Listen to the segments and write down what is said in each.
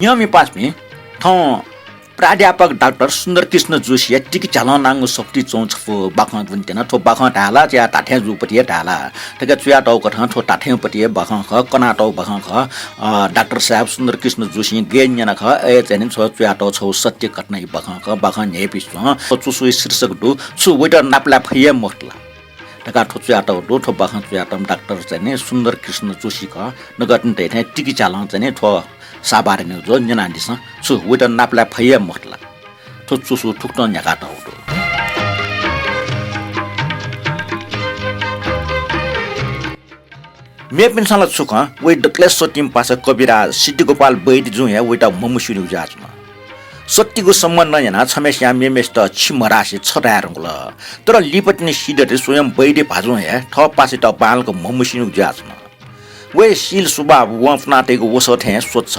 yummy पासमी थ प्राध्यापक doctor सुन्दर कृष्ण जोशी टिकी चालन नांगो सफ्टी चौंच फो बाखं वन्तेन थो बाखं ढाला च्या ताठे जुपटिए ढाला तके चुया टौ कठं थो ताठे पटिए बाखं ख कना टौ बाखं ख डाक्टर साहब सुन्दर कृष्ण जोशी गेन्यना ख ए चेनि छ चुया टौ छौ सत्य घटना बाखं ख बाखं नेपिस छ चुसु शीर्षक दु छु वेटर नापला फये मोटला तका थो चुया टौ दु थो बाखं चुया टम डाक्टर चेनि सुन्दर कृष्ण जोशी ख नगतन थे टिकी चालन चेनि थो साबार ने जो न्यानादिस छु वेटर नापला फये मोटला थो चुसु ठुक्न न्याका टौ दु मेपिनसँग छुक वे डक्लेस टिम पास कविराज सिद्धि गोपाल बैद जु या वेटा ममुसिनु जाचमा सत्यको सम्बन्ध yana छमेस्या मेमेस्ट छिमरासे छटारंगल तर लिपटने सिडरे स्वयं बैदे भाजु या ठ पासे त बालको ममुसिनु जाचमा वे सिल सुबा वफनाटेको वसथे स्वच्छ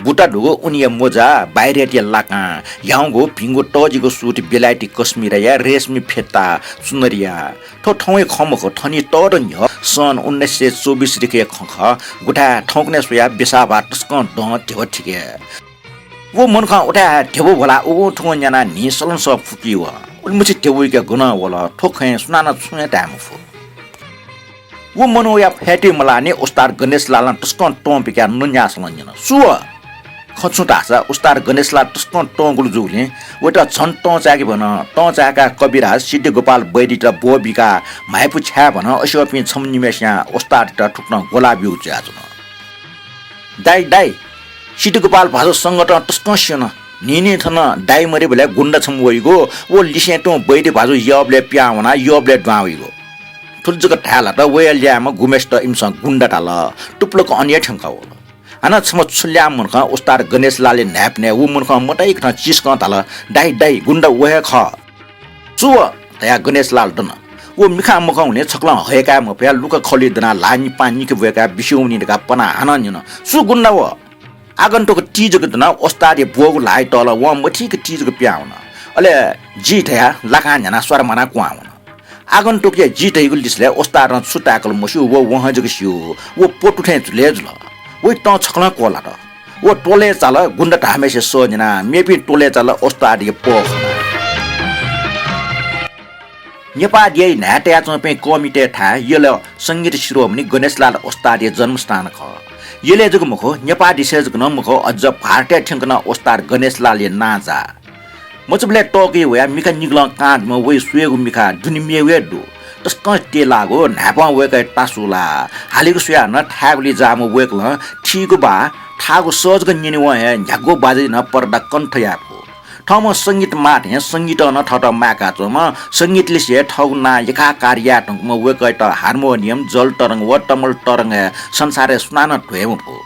बुटा ढुगो उनिया मोजा बाहिरिया लाका याउँगो भिङ्गो टजीको सुट बेलायती कश्मीर या रेशमी फेत्ता सुनरिया ठो ठौए खमको ठनी तरन ह सन् 1924 रिके खख गुठा ठौकने सोया बेसाबा टस्क ड ढेव ठिके वो मनखा उठा ढेव भला ओ ठो न्याना नि सलन स फुकी व उलमुछि ढेव के गुना वला ठोखे सुनाना छुने टाइम फु वो मनो या फेटी मलाने उस्तार गणेश लाला टस्कन टों पिका नुन्या सलन्यन सुव खचुटासा उस्तार गणेश ला टस्कन टों गुल जुले वटा छन टों चाके भन टों चाका कविराज सिद्धि गोपाल बैदी त बोबिका माइपु छ्या भन अशोपि छमनिमेस्या उस्तार त ठुक्न गोलाबी उचाजन दाइ सिद्धि गोपाल भाजो संगठन टस्कन सेन निने थन दाइ मरे भले गुण्डा छम वइगो वो लिसेटो बैदी भाजो यबले प्यावना यबले द्वाविगो ठुल्जको ढाला त वेल्यामा गुमेस्ट इमसँग गुण्डा ढाल टुप्लोको अन्य ठंका हो हाना छम छुल्या मुनख उस्तार गणेश लाले न्याप्ने उ मुनख मटाइ खन चिस्क ढाल दाइ गुण्डा वहे ख सुव तया गणेश लाल दन वो मिखा मखौने छक्ला हयका मप्या लुका खलिदना लानी पानी के वेका बिस्यौनी का पना हानन न सु गुण्डा व आगन्तोको चीजको दन उस्तार बोग लाइ तल व मठीको चीजको प्याउन अले जी थया लाका न्याना स्वर मना क्वाउन आगन्तोक जितैको लिसले ओस्तार सुताकल मसु वो वहाँ जग सियो वो पोटुठे लेजल वो त छक्ला कोला त वो टोले चाल गुण्डा ढामेसे सोजना मेपि टोले चाल ओस्तार ये पोख नेपाल यही नाट्या चपे कमिटी था यले संगीत शिरोमणि गणेशलाल ओस्तार ये जन्मस्थान ख यले जग मुखो नेपाल दिसेज गन मुखो अझ भारतीय ठंकना ओस्तार गणेशलाल ये नाजा मचबले टोके वया मिका निगला काँध म वे सुएगु मिका दुनिमे वेदु तस्क टे लागो नापा वेकै टासुला हालिको सुया न ठागुली जाम वेकल ठीको बा ठागु सजग निने व झ्यागो बाजे न पर्दा कण्ठ याको ठम संगीत माथे संगीत न ठट माका चम संगीतले से ठगुना यका कार्य टंक म वेकै त हार्मोनियम जल तरंग व तमल तरंग संसारे सुनान ढ्वेम भो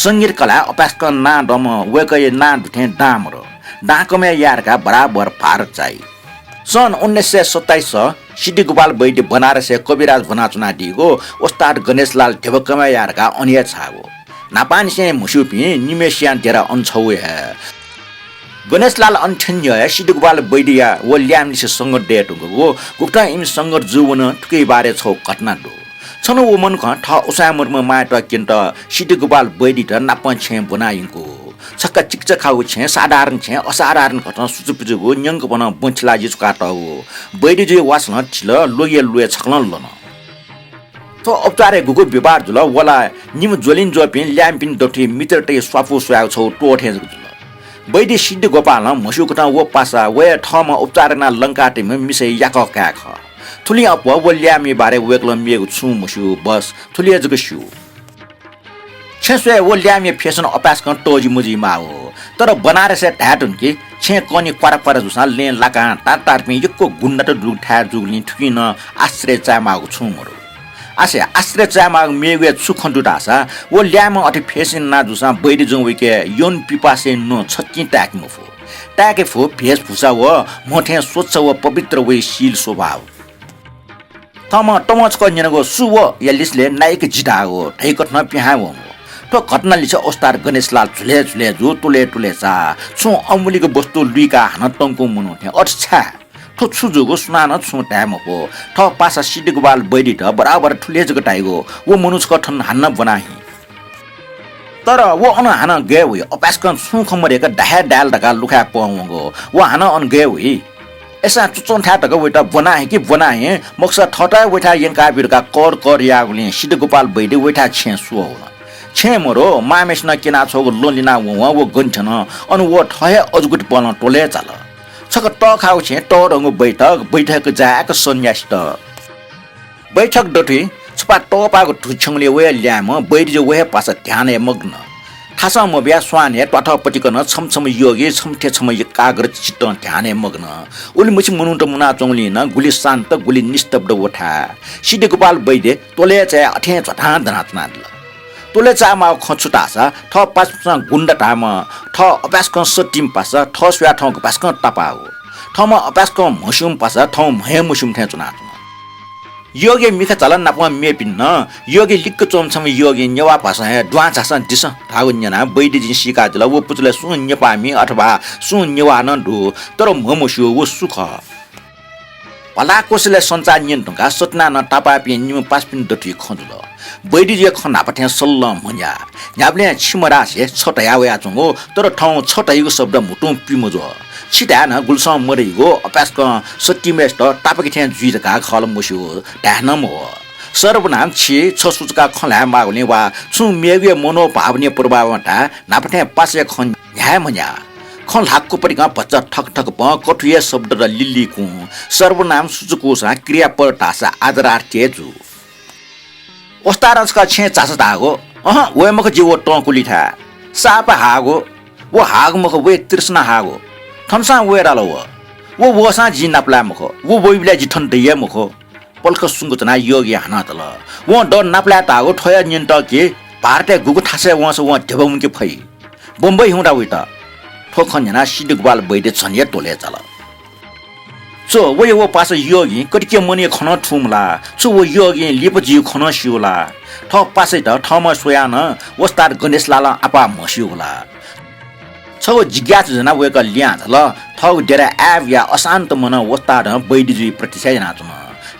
संगीत कला अपास्क ना दम वेकै ना दुथे दामरो डाकमे यारका बराबर फारक चाहिँ सन् 1927 सिद्धि गोपाल बैदी बनारस कविराज बनाचुना दिगो ओस्ताद गणेशलाल ढेवकमे यारका अनिया छागो नापान से मुसुपी निमेसियान तेरा अनछौ है गणेशलाल अन्ठन्य सिद्धि गोपाल बैदिया वो ल्यामलिसे संगत डेटुगो गुप्ता इम संगत जुवन ठुकै बारे छौ घटना दो छनो वो मन ख ठ उसामर्म माट किन्त सिद्धि गोपाल बैदी त नापन छे बनाइको छक्का चिकचा खाउ छे साधारण छे असाधारण घटना सुचुपुजुगो न्यंक बन बंचला जिसका त हो बैदी जे वासन छिल लोये लोये छक्लन लन तो उपचारे गुगु विवाद जुल वला निम जोलिन जोपिन ल्याम्पिन दठी मित्रटे स्वाफु स्वाउ छौ टोठे जुल बैदी सिद्धि गोपाल मसुकटा वो पासा वे ठम उपचारना लंकाटेम मिसे याक काख थुली अप वो ल्यामी बारे वेक्ल मेगु छु मसु बस थुली जग छु छेसवे वो ल्यामी फेसन अपास क टोजी मुजी माओ तर बनारस ढाटुन कि छे कनी क्वारा क्वारा जुसा ले लाका तार पे यको गुण्डा त दुग ठा जुगली ठुकिन आश्रय चामागु छु मरो आसे आश्रय चामाग मेगे छु खण्डुटासा वो ल्याम अति फेसन ना जुसा बैदी जउ विके योन पिपासे न छक्की टाक मुफो टाके फो भेस भुसा व मोठे स्वच्छ व पवित्र वे शील स्वभाव तम टमच कन्यनको सुव यलिसले नायक जिडागो ठैकट्न पिहावो तो घटना लिछ ओस्तार गणेशलाल झुले झुले जो तुले तुले चा छु अमुलीको वस्तु लुइका हान टंको मुनुथे अच्छा ठो छुजुगो सुनान छु ट्यामको ठ पासा सिद्धि गोपाल बैदी त बराबर ठुले जग टाइगो वो मनुज कठन हान्न बनाही तर वो अन हान गए हुई अपास्कन सुखमरेका ढाहे डाल ढका लुखा पाउँगो वो हान अन गए हुई ऐसा चुचोन था तक वेटा बनाए कि बनाए मक्सा ठटा वेटा यंका बिरका कर यागुले सिद्ध गोपाल बैदे वेटा छे सुओ छे मरो मामेस न किना छोगो लोलिना वो गन्छन अन वो ठहे अजगुट पन टोले चाल छक ट खाउ छे टरंगो बैठक जाक सन्यास त बैठक डठी छपा टपाको ठुछङले वे ल्याम बैठ जो वे पास ध्यान मग्न थासा म ब्या स्वाने टठपटिकन छमछम योगी छमठे छम एकाग्र चित्त ध्यान मग्न उली मुछि मुनुट मुना चौलिन गुली शान्त गुली निस्तब्ध उठा सिद्धि गोपाल बैदे तोले चाहिँ अठे झटा धनातना तोले चामा खचुटासा ठ पास गुण्ड टाम ठ अपास्क सटिम पास ठ स्वा ठ पास्क टपाओ ठमा अपास्क मसुम पास ठ महे मुसुम थे चुना योगी मिखा चलन नापमा मेपिन्न योगी लिक्क चोमछम योगी नेवा पास है ड्वा चासन दिस थागुन्यना बैदि जिन सिका जला वो पुचले शून्य पामी अथवा शून्यवा न दु तर ममुसु वो सुख पला कोसले संचार नियन्त्रका सतना न टापा पि निम पास पिन दठी खजुल बैदि जे खना पठ्या सल्ल मन्या न्याब्ले छिमरा से छटया वया चंगो तर ठाउँ छटयको शब्द मुटु पिमजो छिटा न गुलसम मरेगो अपास्क सटिमेस्ट टापकी थ्या जुइका खल मुसु ढानम हो सर्वनाम छि छसुचका खला मागले वा छु मेगे मनोभावने प्रभावटा नापठ्या पासे खन न्याय मन्या खन हाकको परिका बच्चा ठक ठक प कठुया शब्द र लिल्लीको सर्वनाम सूचको सा क्रियापद तासा आदरार्थे जु ओस्तारसका छे चास दागो वे मख जीव टंकुली था साप हागो वो हाग मख वे तृष्णा हागो थनसा वेरालो वो वसा जी नापला मख वो बोइबला जी ठन दय मख पल्क सुंगतना योगी हाना तल वो ड नापला तागो ठया नियन्त के भारते गुगु थासे वस व ढेबम के फै बम्बई हुँदा उता ठोखन जना सिद्ध गोपाल बैदे छनिया टोले चल चो वो पास योगी कटिके मने खन ठुमला चो वो योगी लिपजी खन सिउला ठ पासै त ठम सोया न वस्तार गणेश लाला आपा मसिउला छौ जिज्ञासु जना वेक ल्या ल थौ डेरा आव या अशान्त मन वस्तार बैदिजी प्रतिशा जना चुन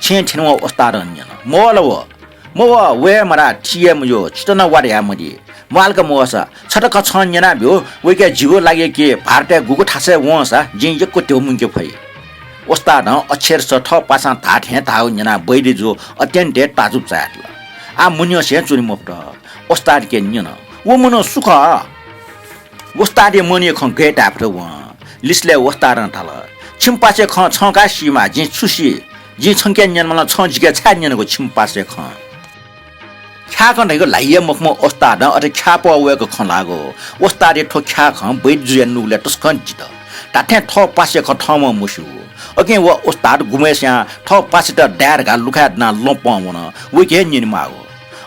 छे छेनवा वस्तार न्यन मो वे मरा टिएम यो छिटन वाड्या मदि मालका मोसा छटक छन जना भ्यो वेके जिगो लागे के भारते गुगु थासे वसा जि यको त्यो मुंके फै वस्तार अक्षर सठ पासा थाठे थाउ जना बैदिजो अत्यन्त ताजुब चाटल आ मुन्यो से चुनि मोप्ट वस्तार के न्यन वो मुनो सुख वस्तारे मने ख गेट आफ्टर व लिस्ले वस्तार थाल छिमपासे ख छका सीमा जि छुसी जि छंके न्यनमला छ जिके छान्यनको छिमपासे ख ख्याक नैको लाइए मुखमा वस्तार अरे ख्याप वेको ख लागो वस्तारे ठो ख्या ख बैद जुया नुले टस्कन जित ताथे ठ पासे ख ठम मुसु अगे व वस्तार गुमेस्या ठ पासे त डार गा लुखा ना लपवन वेके निनमागो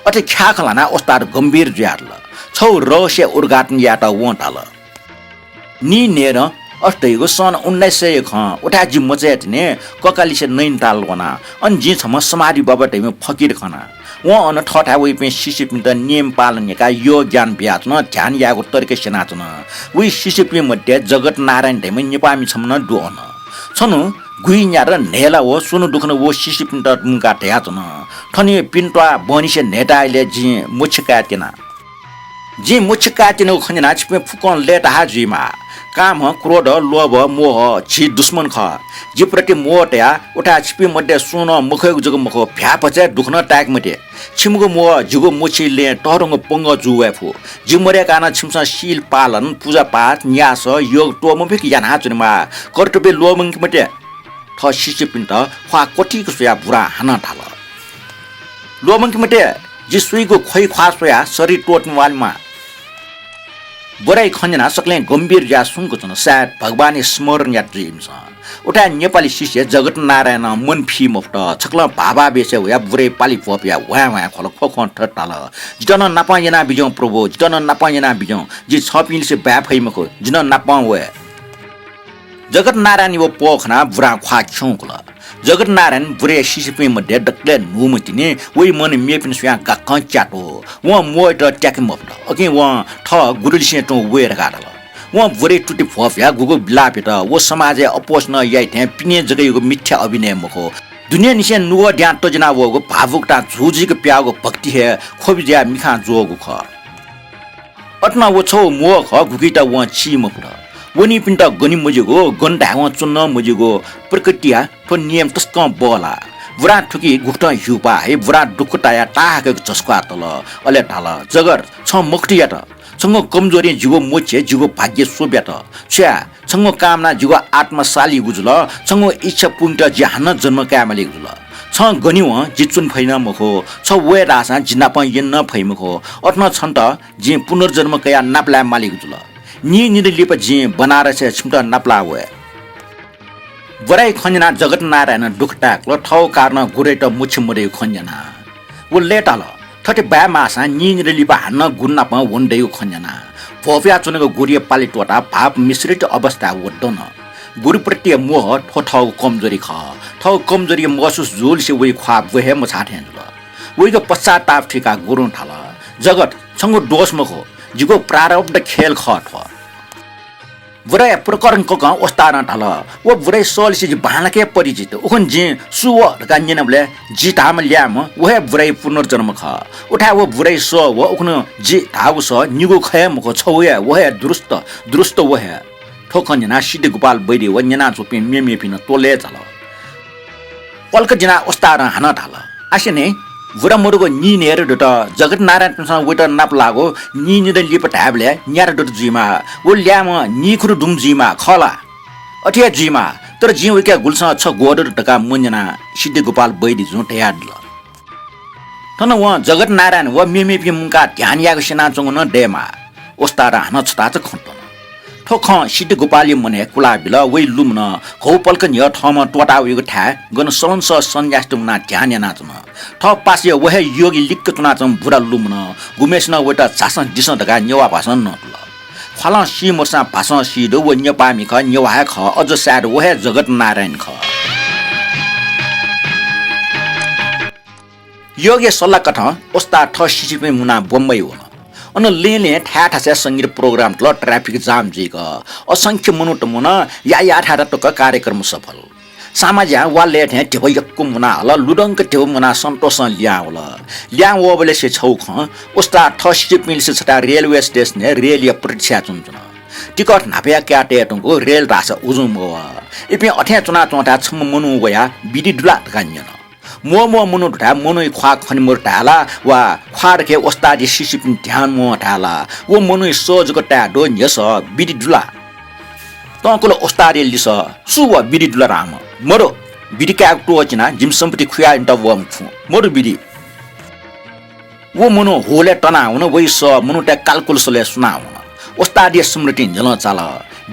अथे ख्याक लाना वस्तार गम्भीर जुयाल छौ रहस्य उद्घाटन यात वटाल नि नेर अस्टैको सन् 1900 ख उठा जि मचेटने ककालिसे नैनताल वना अन जि छम समाधि बाबटैमे फकीर खना व अन ठठा वे पे सिसिपिन त नियम पालनका यो ज्ञान ब्याचन ध्यान यागो तर्के सेनाचन वे सिसिपि मध्ये जगत नारायण दैमे नेपामी छमन दुअन छनु गुइन्या र नेला हो सुनु दुखन वो सिसिपिन त मुका ठयाचन ठनी पिन्टवा बनिसे नेटाले जि मुछका तेना जी मुछ काटिनो खन्जना छिपे फुकन लेटा हाजिमा काम क्रोध लोभ मोह छि दुश्मन ख जी प्रति मोहट्या उठा छिपे मध्ये सुन मुखको जग मुख भ्यापचे दुखन टाक मटे छिमगो मोह जुगो मुछिले टरंग पंग जुवेफु जिमरे काना छिमसा शील पालन पूजा पाठ न्यास योग टोम फिक याना चुनमा कर्तव्य लोमंग मटे थ शिष्य पिन्त ख्वा कोठीको सुया बुरा हाना थाल लोमंग मटे जी सुइगो खोइ ख्वा सोया शरीर टोटवालमा बोराई खन्जना सकले गम्भीर या सुनको छन सायद भगवानी स्मरण या ड्रीम छ उठा नेपाली शिष्य जगत नारायण मन फी मुफ्त छक्ल भाबा बेसे या बुरे पाली पोपिया वा खल खोखन ठटाल जितन नापायना बिजौ प्रभु जितन नापायना बिजौ जि छपिल से बा फैमको जिन नापा वे जगत नारायण वो पोखना बुरा ख्वा छौकल जगत नारायण बुरे शिशुपे मध्ये डक्ले नुमतिने वइ मन मेपिन सुया गाक च्याटो व मोट ट्याक मफ्ट अके व ठ गुरुलिसे टो वेर गाडल व बुरे टुटी फफ्या गुगु ब्लापेट व समाज अपोस न याइ थे पिने जगैको मिथ्या अभिनय मको दुनिया निसे नुव ड्या तजना वगो भावुकता झुजिको प्यागो भक्ति हे खोबिज्या मिखा जोगु ख अटना वो छौ मो ख गुकीटा व छि मपुरा वनी पिन्टा गनि मजेगो गन ढाव चुन्न मजेगो प्रकृतिया तो नियम तस्क बोला बुरा ठुकी गुक्टा युपा है बुरा डुकटाया टाके जस्का तल अले ढाल जगर छ मुक्तिया त छंगो कमजोरी जीवो मोचे जीवो भाग्य सोब्यात छ्या छंगो कामना जीवो आत्मशाली गुजुल छंगो इच्छा पुंट ज्यान जन्म कामले गुजुल छ गनिव जिचुन फैन मखो छ वे रासा जिना प यन फैमखो अट्न छन्त जि पुनर्जन्म कया नाप्ला मालिक जुल नि निलिप जि बनारस छिमट नाप्ला वे वराई खन्जना जगत नारायण दुखटा क्ल ठौ कारण गुरेट मुछि मरे खन्जना वो लेटाल थटे बा मासा नि निलिप हान्न गुन्ना प वन्दै खन्जना फोफिया चुनेको गुरिय पालिटोटा भाव मिश्रित अवस्था वडन गुरुप्रति मोह ठौ कमजोरी ख ठौ कमजोरी महसुस जुल से वही ख्वाब वहे म छाठेन ल वही को पश्चाताप ठिका गुरु थाल जगत छंगो दोष मखो जिगो प्रारब्ध खेल ख ठ वरे प्रकरण को गा ओस्तार थाल वो वरे सोल से बाणके परिचित उखन जे सुव गा निनबले जिताम ल्याम वहे वरे पुनर्जन्म ख उठा वो वरे सो वो उखन जि धाउ स निगो खय मखो छौया वहे दुरुस्त वहे ठोकन्जना सिद्धि गोपाल बैरी वन्यना चोपि मेमेपिन तोले चल पल्क जना ओस्तार हान थाल आसिने बुरा मुरुको नि नेर डट जगत नारायण सँग वेट नाप लागो नि निद लिप ढाबले न्यार डट जिमा वो ल्याम नि खुरु दुम जिमा खला अठिया जिमा तर जि वेका गुल्स छ गोड टका मुन्जना सिद्धि गोपाल बैरी जुटे यादल तन व जगत नारायण व मेमेपि मुका ध्यान याको सेना चंग न डेमा ओस्तार हान छता च खन्त ठोख सिद्धि गोपाली मने कुला बिल वै लुम्न खौ पल्क निय ठम टोटा उयो ठा गन सन्स सन्यास्तुना ध्यान नाचन ठ पासे वहे योगी लिक्क तुना चम बुरा लुम्न गुमेशन वटा चासन दिस ढका नेवा भाषण न खला सि मोसा भाषण सि दो व नेपामी ख नेवा ख अझ सार वहे जगत नारायण ख योगी सल्ला कठ ओस्ता ठ सिसिपे मुना बम्बई हो अन लेले ठाठा संगीत प्रोग्राम ल ट्राफिक जाम जिग असंख्य मनुट मुना या ठाठा टक कार्यक्रम सफल सामाजिक वाले ठे टेबयक्कु मुना ल लुडंक टेब मुना सन्तोष ल्या वबले से छौख उस्ता ठसिप मिल से छटा रेलवे स्टेशन रेल परीक्षा चुन टिकट नापया क्याटे टंगो रेल रास उजुम इपे अठ्या चुना चोटा छम मनु गया बिदि दुला गान्यन मो मुनु ढा मनु ख्वा खनिमुर ढाला वा ख्वारके ओस्तादी सिसिपिन ध्यान मो ढाला वो मनु सोजको टाडो न्यस बिदि दुला तंकुल ओस्तादी लिस सुव बिदि दुला राम मरो बिदि का टोचिना जिम सम्पति खुया इंट वम छु मरो बिदि वो मनु होले तना हुन वइ स मनु टा क्याल्कुलसले सुनाउन ओस्तादी स्मृति जल चाल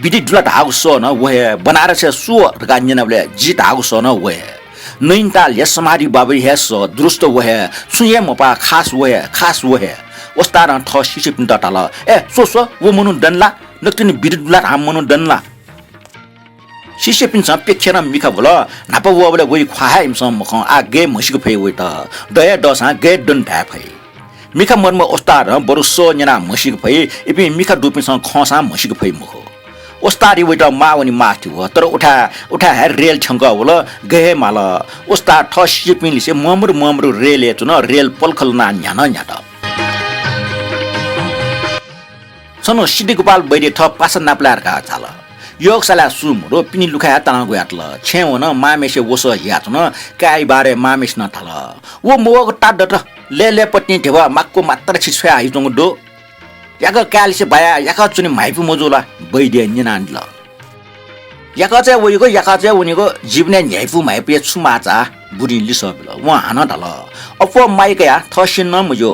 बिदि दुला ढाउ स न वहे बनारस सु गान्यनबले जि ढाउ स न वहे नैनताल या समाधि बाबरी है सो दुरुस्त वहे सुये मपा खास वहे ओस्तार ठ सिसिप डटाल ए सो वो मनु दनला नक्तिन बिरुदला राम मनु दनला सिसिपिन स पेखेर मिखा बोल नाप वबले वइ ख्वाहाइम स मख आ गे मसिको फे वइ त दया दसा गे दन भा फै मिखा मर्म ओस्तार बरु सो न्याना मसिको फै इपि मिखा दुपिन स खसा मसिको फै मख ओस्तारी वेटा मावनी माथि हो तर उठा रेल छंग होल गए माल ओस्ता ठसी पिनले से ममरु रेल एचुन रेल पलखल ना न्याट सनो सिद्धि गोपाल बैरी ठ पास नाप्लार का चाल योगशाला सुमरो पिनी लुखा तना गयातल छेवन मामेसे वस याचन काई बारे मामेस न थाल वो मोग टाडट ले पट्नी ठेवा माक्को मात्र छिछ्या आइजंग दो याका कालिसे बाया याका चुनि माइपु मजुला बैदे निनान्ल याका चाहिँ वइको याका चाहिँ उनीको जीवने न्याइपु माइपु छुमाचा बुढी लिसबल व हान ढल अफो माइकया थसिन न मजो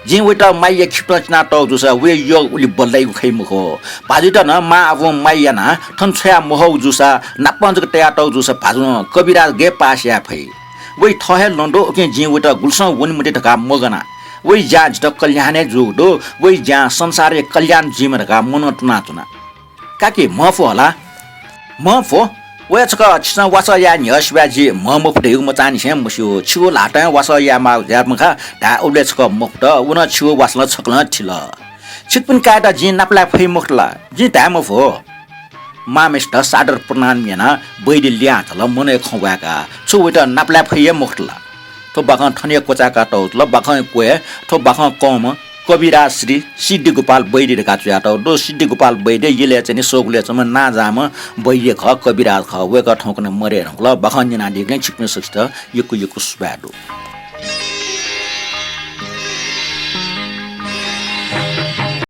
जे वटा माइया खिप्तना टौ जुसा वे यो उली बल्लाई खैमुखो भाजुटा न मा अफो माइया न थन छया मोहौ जुसा नापंजक तया टौ जुसा भाजु कविराज गे पास्या फै वइ थहे लन्डो के जे वटा गुल्स वनि मटे ढका मगना वइ जा जट कल्याणे जुडो वइ जा संसारे कल्याण जिमरका मनोटना चुना काके मफो होला मफो वे छका छिना वासा या न्यसबाजी मफुटे म चानि छे मस्यो छिगो लाटा वासा या मा ज्यामखा ढा उले छका मफट उन छिगो वासला छकला थिल छिकपिन काटा जि नाप्ला फै मखला जि ढा मफो मामेष्ट सादर प्रणाम याना बैदि ल्या थल मने खवाका छु वेटा नाप्ला फै मखला तो बाखा ठनिया कोचा काटौ ल बाखा कोए तो बाखा कम कविराज श्री सिद्धि गोपाल बैरी रेखा चुयाट दो सिद्धि गोपाल बैरी येले चाहिँ सोगुले चाहिँ ना जाम बैरी ख कविराज ख वेक ठौकने मरे रंगला बखन जना दिगले छिक्ने सक्छ यकु सुबाडो